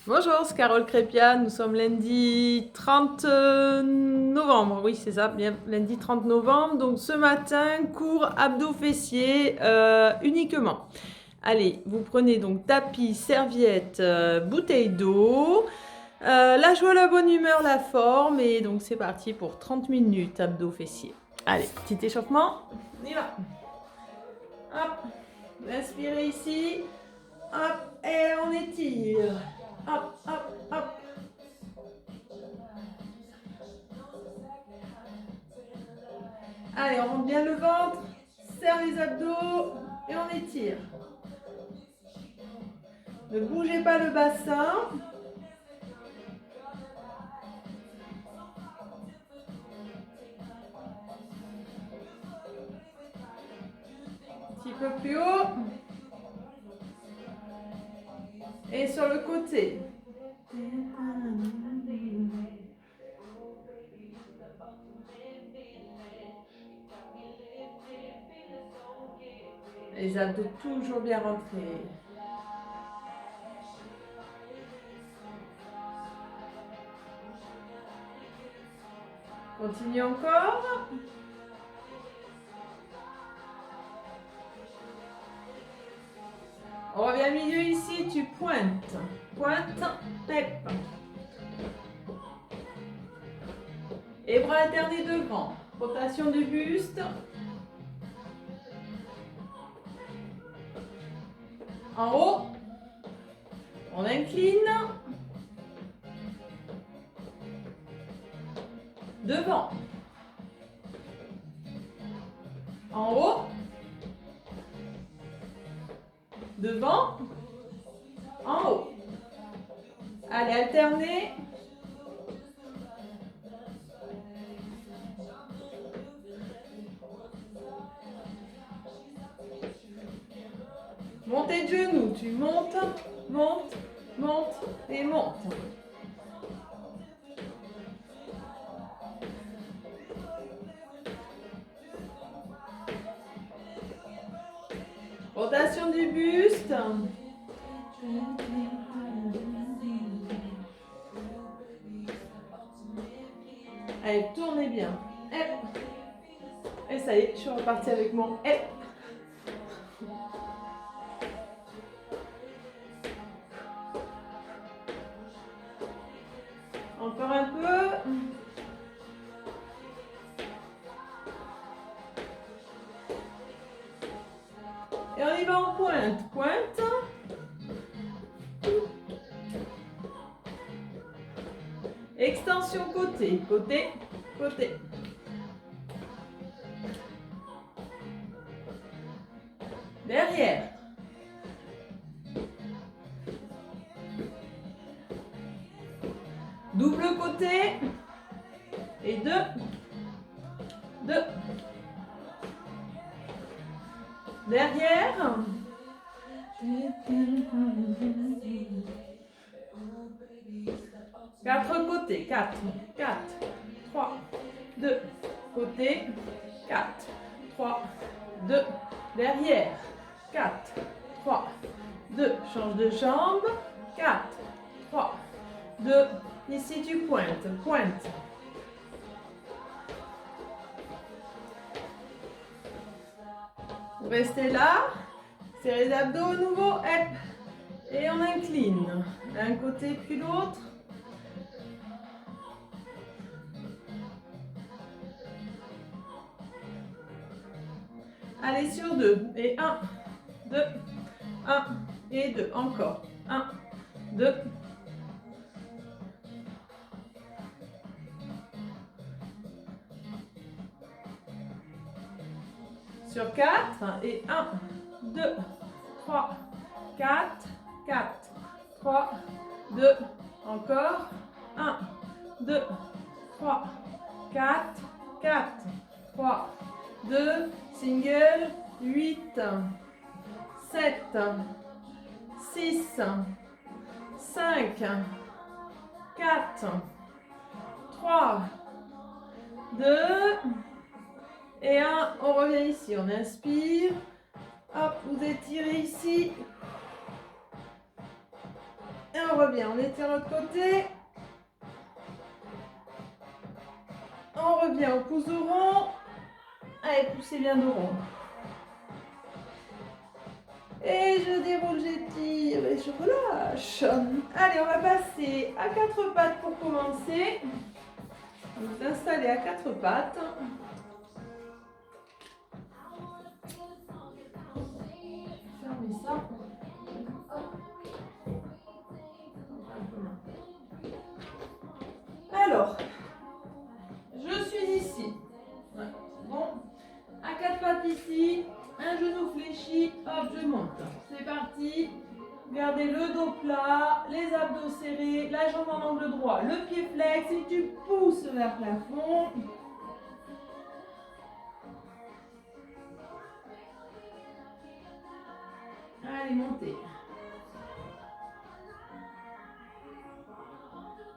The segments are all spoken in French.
Bonjour, c'est Carole Crépia. Nous sommes lundi 30 novembre. Oui, c'est ça, bien lundi 30 novembre. Donc ce matin, cours abdos fessiers uniquement. Allez, vous prenez donc tapis, serviette, bouteille d'eau. La joie, la bonne humeur, la forme. Et donc c'est parti pour 30 minutes abdos fessiers. Allez, petit échauffement. On y va. Hop, inspirez ici. Hop, et on étire. Hop, hop, hop. Allez, on monte bien le ventre, serre les abdos et on étire. Ne bougez pas le bassin. Un petit peu plus haut. Et sur le côté. Les abdos toujours bien rentrés. Continue encore. On revient au milieu ici, tu pointes. Pointe, pep. Et bras alternés devant. Rotation du buste. En haut. On incline. Devant. En haut. Devant. En haut. Allez, alternez. Montez de genoux, tu montes, montes, montes et montes. Rotation du buste. Allez, tournez bien. Et ça y est, je suis repartie avec mon hep. Encore un peu. Et on y va en pointe. Pointe. Extension côté. Côté. Côté. Derrière. Double côté. Et deux. Deux. Derrière. Quatre côtés. 4. 4. 3. 2. Côté. 4. 3. 2. Derrière. 4. 3. 2. Change de jambe. 4. 3. 2. Ici tu pointes. Pointe. Vous restez là. Serrez les abdos au nouveau. Hop. Et on incline. D'un côté puis l'autre. Allez sur 2. Et 1, 2, 1 et 2. Encore. 1, 2. Sur 4. Et 1, 2, 3, 4, 4, 3, 2. Encore. 1, 2, 3, 4, 4, 3, 2. Single. 8, 7, 6, 5, 4, 3, 2 et 1. On revient ici, on inspire. Hop, vous étirez ici. Et on revient. On étire l'autre côté. On revient au pouce de rond. Allez, poussez bien de rond. Et je déroule, j'étire et je relâche. Allez, on va passer à quatre pattes pour commencer. Vous installez à quatre pattes. Fermez ça. Alors, je suis ici. Ouais, bon. À quatre pattes ici. Un genou fléchi. Hop, je monte. C'est parti. Gardez le dos plat, les abdos serrés, la jambe en angle droit, le pied flex et tu pousses vers le plafond. Allez, montez.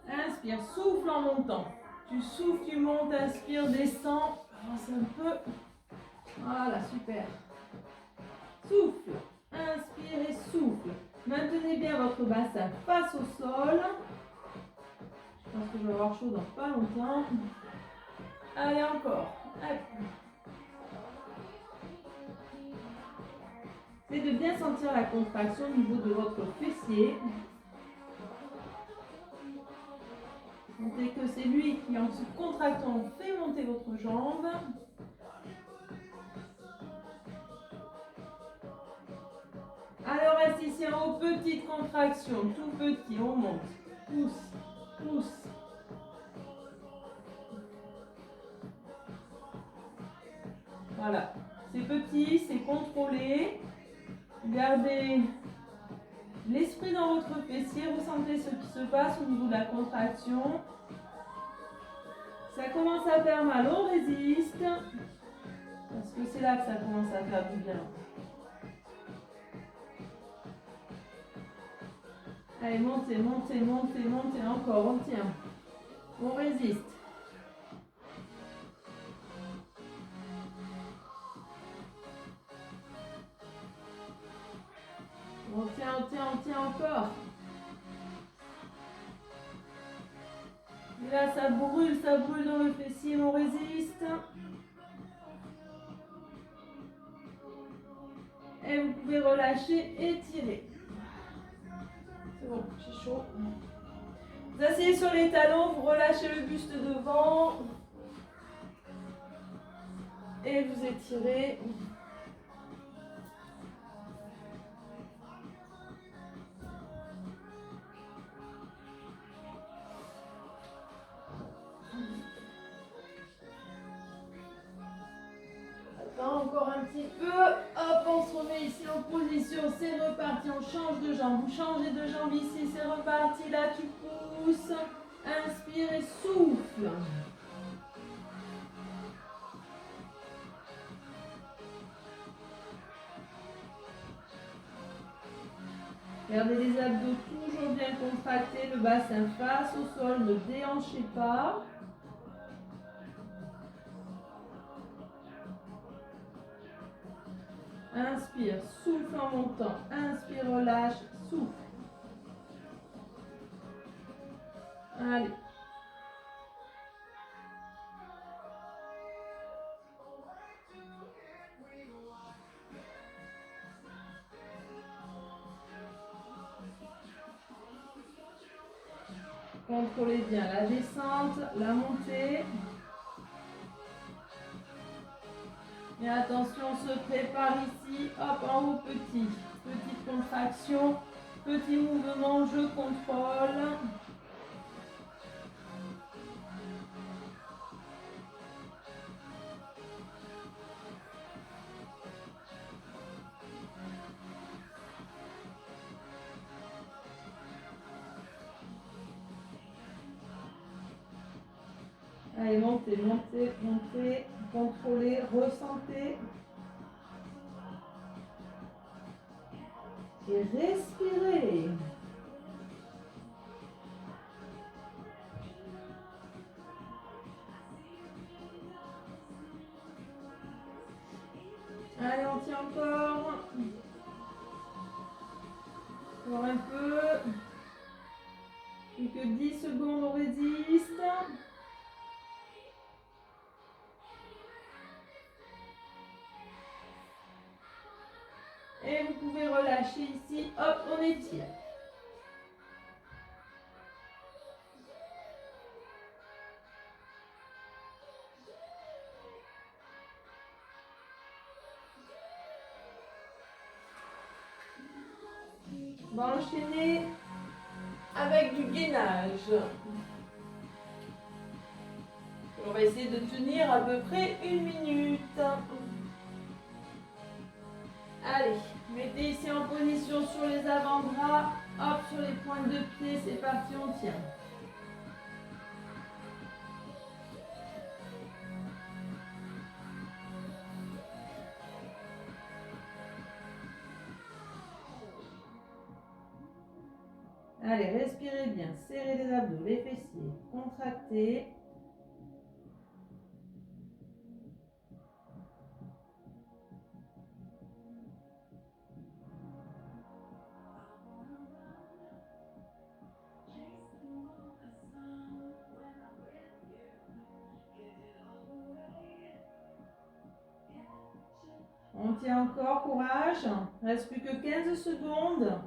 Inspire, souffle en montant. Tu souffles, tu montes, inspire, descends. Avance un peu. Voilà, super. Souffle, inspire et souffle. Maintenez bien votre bassin face au sol. Je pense que je vais avoir chaud dans pas longtemps. Allez, encore. Hop. C'est de bien sentir la contraction au niveau de votre fessier. Sentez que c'est lui qui, en se contractant, fait monter votre jambe. Alors, reste ici en haut, petite contraction, tout petit, on monte. Pousse, pousse. Voilà, c'est petit, c'est contrôlé. Gardez l'esprit dans votre fessier, ressentez ce qui se passe au niveau de la contraction. Ça commence à faire mal, on résiste. Parce que c'est là que ça commence à faire du bien. Allez, montez, montez, montez, montez, encore, on tient. On résiste. On tient encore. Et là, ça brûle dans le fessier, on résiste. Et vous pouvez relâcher et tirer. C'est bon, j'ai chaud. Vous asseyez sur les talons, vous relâchez le buste devant. Et vous étirez. Encore un petit peu. Hop, on se remet ici en position. C'est reparti. On change de jambe. Vous changez de jambe ici. C'est reparti. Là, tu pousses. Inspire et souffle. Gardez les abdos toujours bien contractés. Le bassin face au sol. Ne déhanchez pas. Inspire, souffle en montant. Inspire, relâche, souffle. Allez. Contrôlez bien la descente, la montée. Et attention, on se prépare ici. Hop, en haut, petit. Petite contraction. Petit mouvement, je contrôle. Allez, montez, montez, montez. Contrôlez, ressentez. Et respirez. Allez, on tient encore. Encore un peu. Plus que 10 secondes, on résiste. Et vous pouvez relâcher ici. Hop, on étire. On va enchaîner avec du gainage. On va essayer de tenir à peu près 1 minute. Allez, mettez ici en position sur les avant-bras. Hop, sur les pointes de pied. C'est parti, on tient. Allez, respirez bien. Serrez les abdos, les fessiers. Contractez. On tient encore, courage. Il ne reste plus que 15 secondes.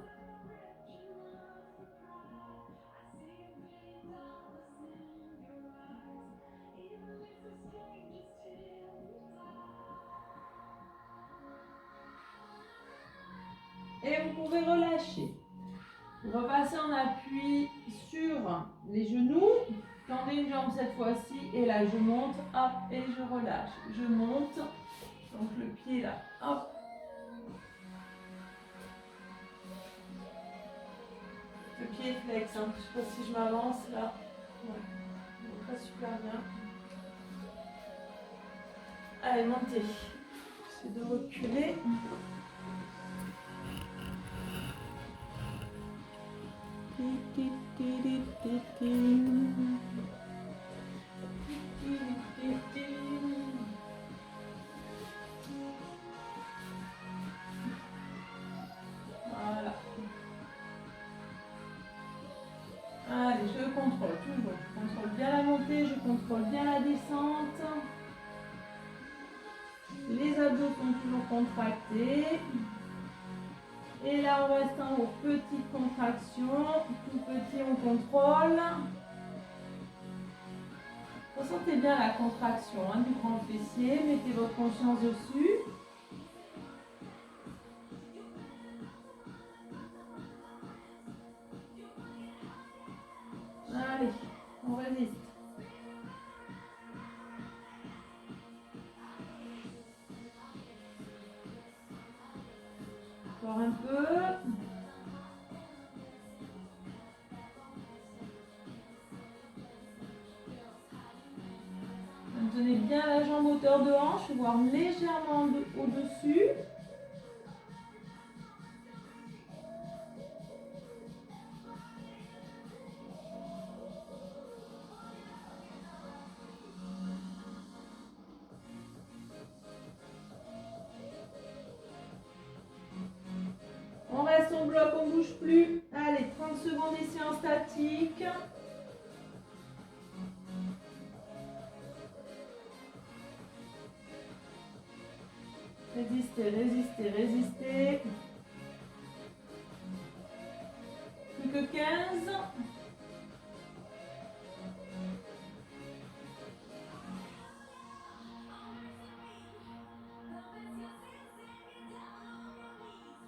Et vous pouvez relâcher. Repassez en appui sur les genoux. Tendez une jambe cette fois-ci. Et là, je monte. Hop, et je relâche. Je monte. Donc le pied là. Hop. Le pied est flex. Hein. Je ne sais pas si je m'avance là. Ouais. Donc là, super bien. Allez, montez. J'essaie de reculer. Voilà. Allez, je contrôle toujours. Je contrôle bien la montée, je contrôle bien la descente. Les abdos sont toujours contractés. Et là, on reste en haut. Petite contraction. Tout petit, on contrôle. Ressentez bien la contraction du grand fessier. Mettez votre conscience dessus. Allez, on résiste. Encore un peu. Maintenez bien la jambe hauteur de hanche, voire légèrement au-dessus. On reste en bloc, on ne bouge plus. Allez, 30 secondes ici en statique. Résistez, résistez, résistez. Plus que 15.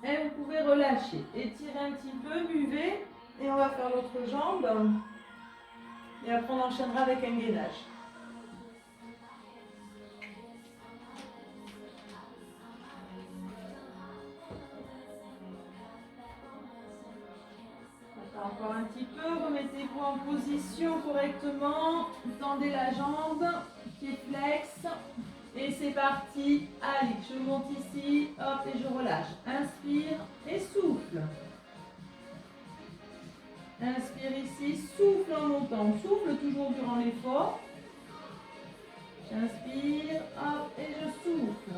Et vous pouvez relâcher. Étirez un petit peu, buvez. Et on va faire l'autre jambe. Et après, on enchaînera avec un gainage. Encore un petit peu, remettez-vous en position correctement, tendez la jambe, pied flex, et c'est parti. Allez, je monte ici, hop, et je relâche. Inspire et souffle. Inspire ici, souffle en montant, souffle toujours durant l'effort. J'inspire, hop, et je souffle.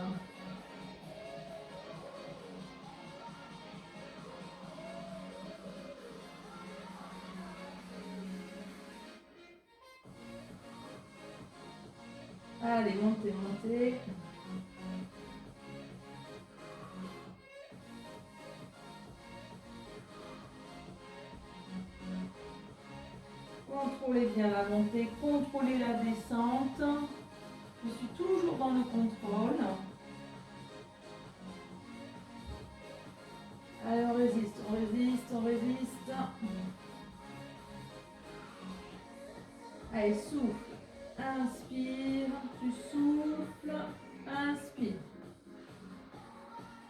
Allez, montez, montez. Contrôlez bien la montée, contrôlez la descente. Je suis toujours dans le contrôle. Allez, on résiste, on résiste, on résiste. Allez, souffle. Inspire, tu souffles, inspire.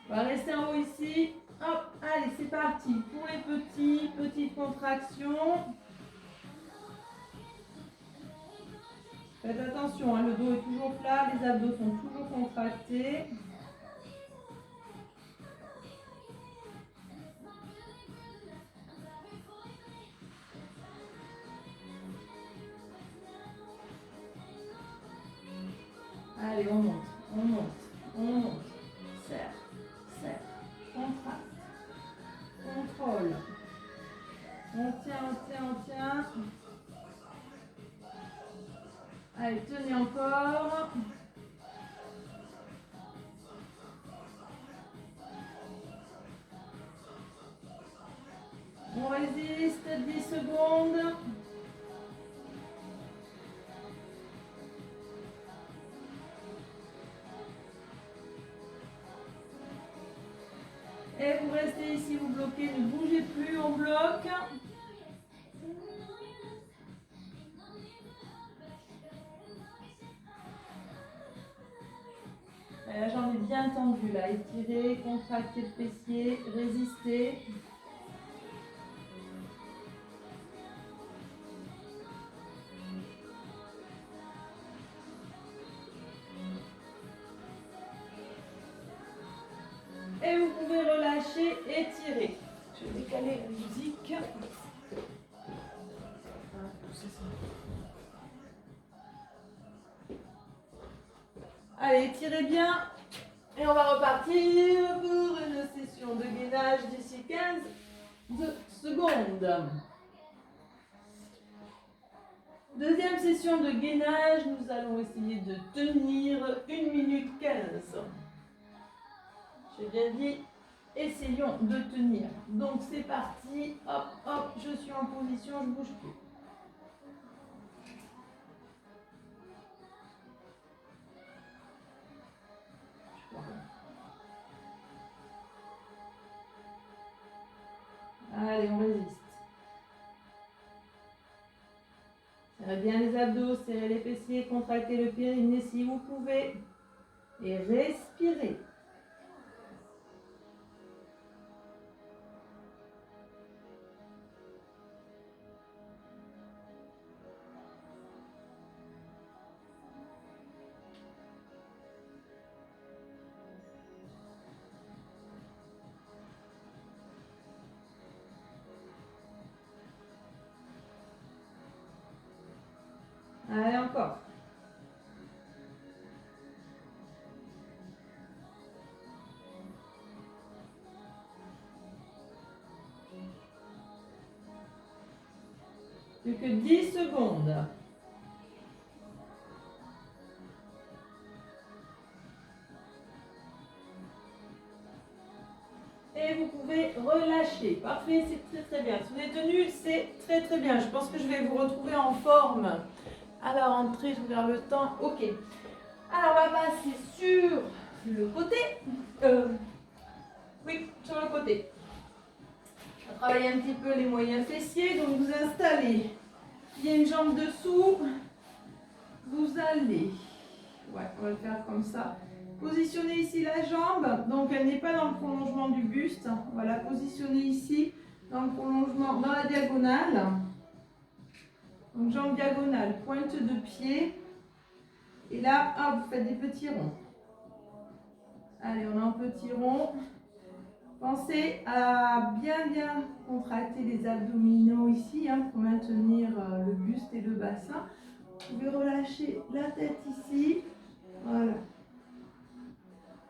On va rester en haut ici. Hop, allez, c'est parti. Pour les petits, petites contractions. Faites attention, hein, le dos est toujours plat, les abdos sont toujours contractés. Allez, on monte, on monte, on monte. Serre, serre, contracte, contrôle. On tient, on tient, on tient. Allez, tenez encore. On résiste 10 secondes. Et vous restez ici, vous bloquez, ne bougez plus, on bloque. Et la jambe est bien tendue là, étirez, contractez le fessier, résistez. Et vous pouvez relâcher, étirer. Je vais décaler la musique. Allez, étirez bien. Et on va repartir pour une session de gainage d'ici 15 secondes. Deuxième session de gainage, nous allons essayer de tenir 1 minute 15. J'ai bien dit, essayons de tenir. Donc c'est parti, hop, hop, je suis en position, je ne bouge plus. Allez, on résiste. Serrez bien les abdos, serrez les fessiers, contractez le périnée si vous pouvez. Et respirez. Allez, encore. Plus que 10 secondes. Et vous pouvez relâcher. Parfait, c'est très bien. Si vous êtes tenu, c'est très bien. Je pense que je vais vous retrouver en forme à la rentrée. Je regarde le temps. Ok. Alors, on va passer sur le côté. Oui, sur le côté. On va travailler un petit peu les moyens fessiers. Donc, vous installez. Il y a une jambe dessous. Vous allez. Ouais, on va le faire comme ça. Positionnez ici la jambe, donc elle n'est pas dans le prolongement du buste. On va la positionner ici, dans le prolongement, dans la diagonale. Donc jambe diagonale, pointe de pied. Et là, hop, vous faites des petits ronds. Allez, on a un petit rond. Pensez à bien contracter les abdominaux ici, hein, pour maintenir le buste et le bassin. Vous pouvez relâcher la tête ici. Voilà.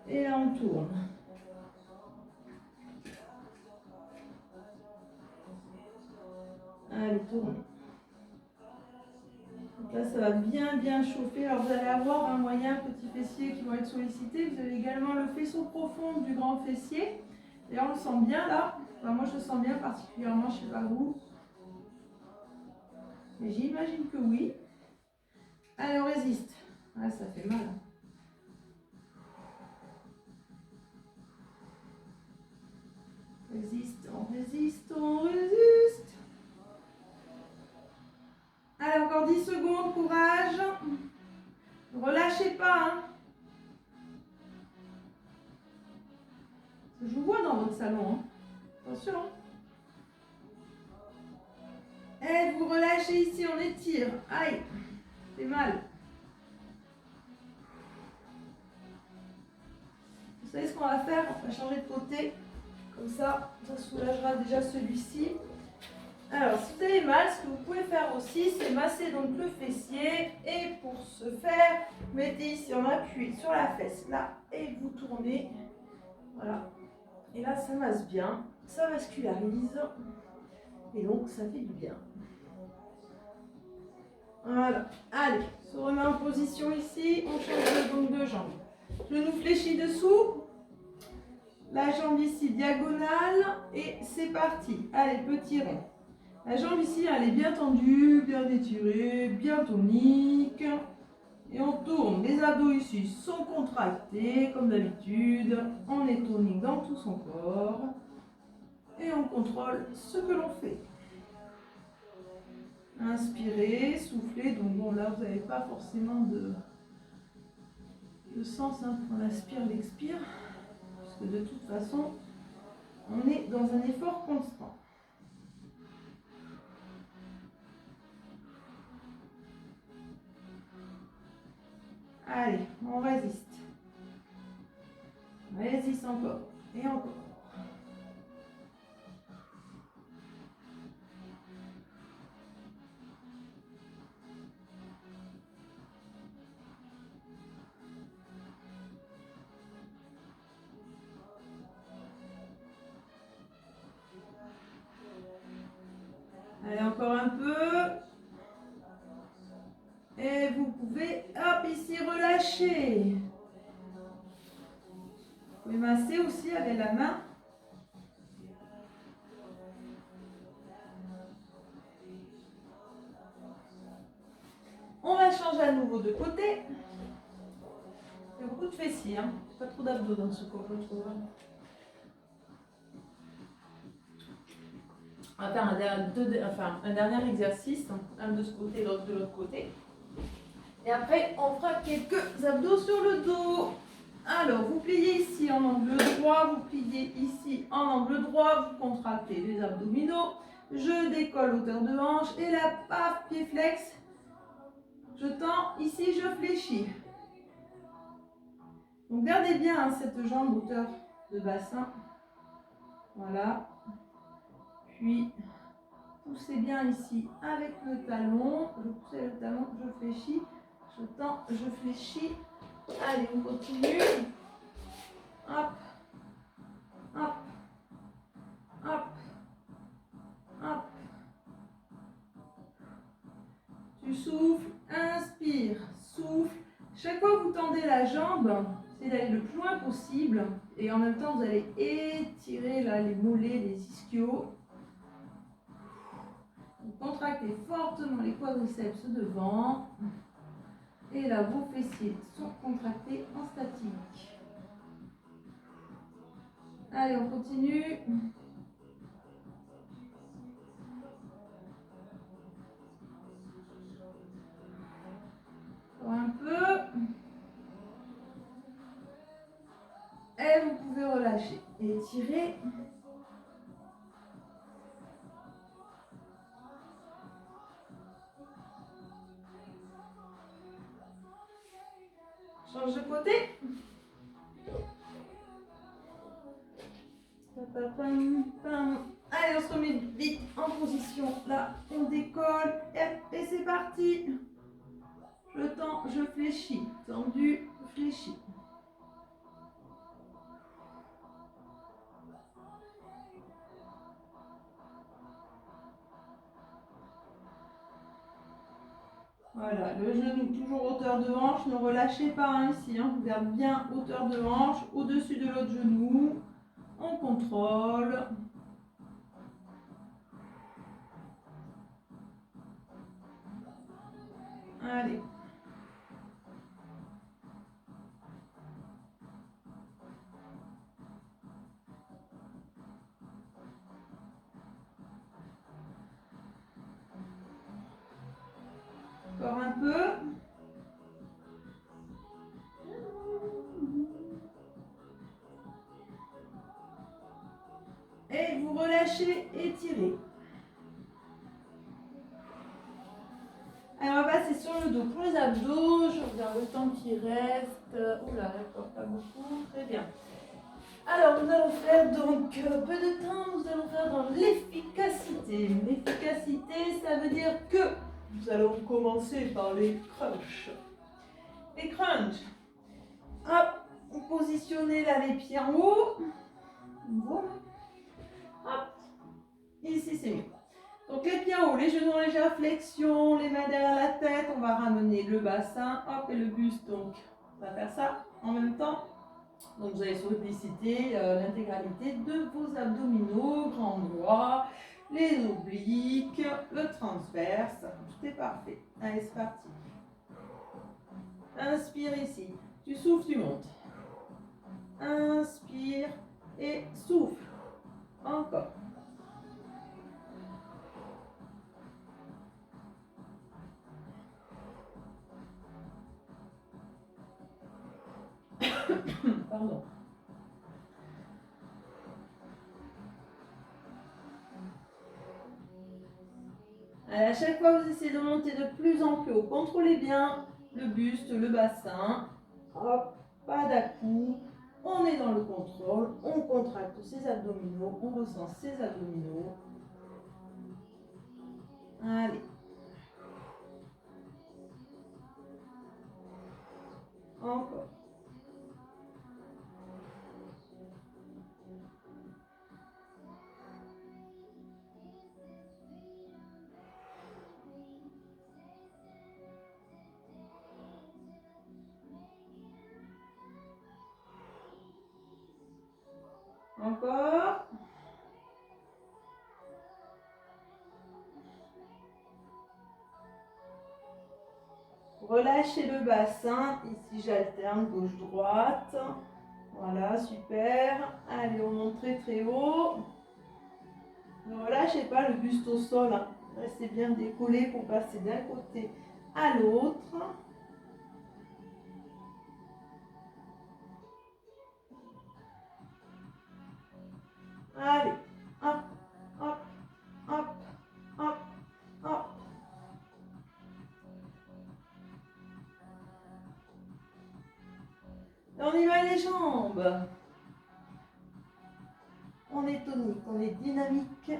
Et là, on tourne. Allez, tournez. Là, ça va bien, bien chauffer. Alors, vous allez avoir un moyen petit fessier qui vont être sollicités. Vous avez également le faisceau profond du grand fessier. Et on le sent bien là. Enfin, moi, je le sens bien particulièrement, je ne sais pas vous. Mais j'imagine que oui. Allez, on résiste. Ah, ça fait mal. Résiste, on résiste, on résiste. Allez, encore 10 secondes, courage. Ne relâchez pas. Hein. Je vous vois dans votre salon. Hein. Attention. Et vous relâchez ici, on étire. Aïe, c'est mal. Vous savez ce qu'on va faire? On va changer de côté. Comme ça, ça soulagera déjà celui-ci. Alors, si vous avez mal, ce que vous pouvez faire aussi, c'est masser donc le fessier. Et pour ce faire, vous mettez ici en appui sur la fesse, là, et vous tournez. Voilà. Et là, ça masse bien, ça vascularise. Et donc, ça fait du bien. Voilà. Allez, on se remet en position ici. On change donc de jambe. Genou fléchi dessous. La jambe ici diagonale. Et c'est parti. Allez, petit rond. La jambe ici, elle est bien tendue, bien étirée, bien tonique. Et on tourne. Les abdos ici sont contractés, comme d'habitude. On est tonique dans tout son corps. Et on contrôle ce que l'on fait. Inspirez, soufflez. Donc bon, là, vous n'avez pas forcément de sens. Hein. On aspire, on expire. Puisque de toute façon, on est dans un effort constant. Allez, on résiste. On résiste encore. Et encore. Allez, encore un peu. Et vous pouvez, hop, ici, relâcher. Vous pouvez masser aussi avec la main. On va changer à nouveau de côté. Il y a beaucoup de fessiers, hein. Pas trop d'abdos dans ce corps, je trouve. On va faire un dernier exercice, un de ce côté, l'autre de l'autre côté. Et après, on fera quelques abdos sur le dos. Alors, vous pliez ici en angle droit, vous pliez ici en angle droit, vous contractez les abdominaux. Je décolle hauteur de hanche et là, paf, pied flex. Je tends, ici je fléchis. Donc gardez bien hein, cette jambe hauteur de bassin. Voilà. Puis poussez bien ici avec le talon. Je pousse le talon, je fléchis. Je tends, je fléchis. Allez, on continue. Hop. Hop. Hop. Hop. Tu souffles, inspire, souffle. Chaque fois que vous tendez la jambe, c'est d'aller le plus loin possible. Et en même temps, vous allez étirer là, les mollets, les ischios. Vous contractez fortement les quadriceps devant. Et là, vos fessiers sont contractés en statique. Allez, on continue. Encore un peu. Et vous pouvez relâcher. Étirer. Change de côté. Allez, on se remet vite en position. Là, on décolle. Et c'est parti. Je tends, je fléchis. Tendu, fléchis. Voilà, le genou toujours hauteur de hanche, ne relâchez pas hein, ici, hein. Vous gardez bien hauteur de hanche, au-dessus de l'autre genou, on contrôle. Allez. Encore un peu. Et vous relâchez, étirez. Alors on va passer sur le dos pour les abdos. Je regarde le temps qui reste. Oula, d'accord, pas beaucoup. Très bien. Alors nous allons faire donc peu de temps, nous allons faire dans l'efficacité. L'efficacité, ça veut dire que nous allons commencer par les crunchs. Les crunchs. Hop, vous positionnez là les pieds en haut. Voilà. Hop, ici c'est mieux. Donc les pieds en haut, les genoux en légère flexion, les mains derrière la tête, on va ramener le bassin, hop, et le buste. Donc on va faire ça en même temps. Donc vous allez solliciter l'intégralité de vos abdominaux, grand droit, les obliques, le transverse, tout est parfait. Allez, c'est parti. Inspire ici, tu souffles, tu montes. Inspire et souffle. Encore. Pardon. Allez, à chaque fois, vous essayez de monter de plus en plus haut. Contrôlez bien le buste, le bassin. Hop, pas d'à-coup. On est dans le contrôle. On contracte ses abdominaux. On ressent ses abdominaux. Allez. Encore. Encore. Relâchez le bassin. Ici, j'alterne gauche-droite. Voilà, super. Allez, on monte très très haut. Ne relâchez pas le buste au sol. Hein. Restez bien décollé pour passer d'un côté à l'autre. Allez, hop, hop, hop, hop, hop. Et on y va les jambes. On est tonique, on est dynamique.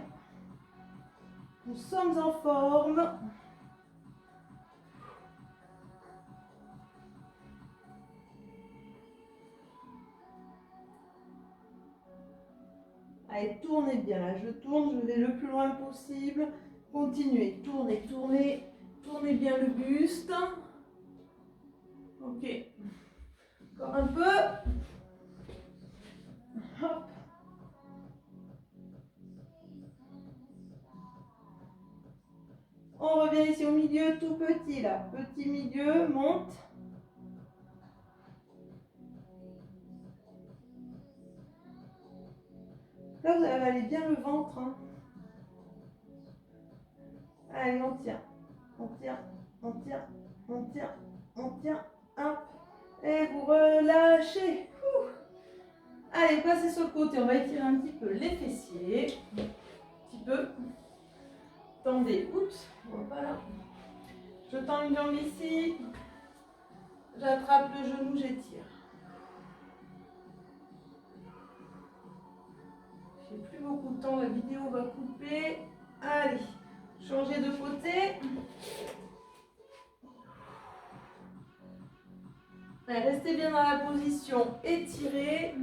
Nous sommes en forme. Allez, tournez bien là. Je tourne, je vais le plus loin possible. Continuez, tournez, tournez. Tournez bien le buste. Ok. Encore un peu. Hop. On revient ici au milieu, tout petit là. Petit milieu, monte. Là, vous allez aller bien le ventre. Hein. Allez, on tient. On tient, on tient, on tient, on tient. Hop. Et vous relâchez. Ouh. Allez, passez sur le côté. On va étirer un petit peu les fessiers. Un petit peu. Tendez. Oups. Voilà. Je tends une jambe ici. J'attrape le genou, j'étire. J'ai plus beaucoup de temps, la vidéo va couper. Allez, changez de côté. Allez, restez bien dans la position étirée.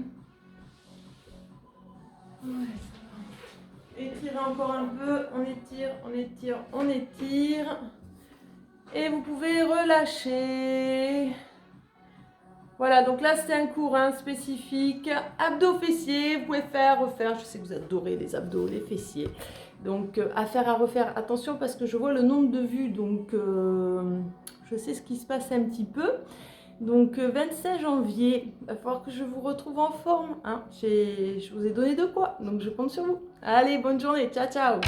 Étirez encore un peu, on étire, on étire, on étire. Et vous pouvez relâcher. Voilà, donc là c'est un cours spécifique, abdos fessiers, vous pouvez faire, refaire, je sais que vous adorez les abdos, les fessiers. Donc à faire, à refaire, attention parce que je vois le nombre de vues, donc je sais ce qui se passe un petit peu. Donc 25 janvier, il va falloir que je vous retrouve en forme, hein. Je vous ai donné de quoi, donc je compte sur vous. Allez, bonne journée, ciao ciao.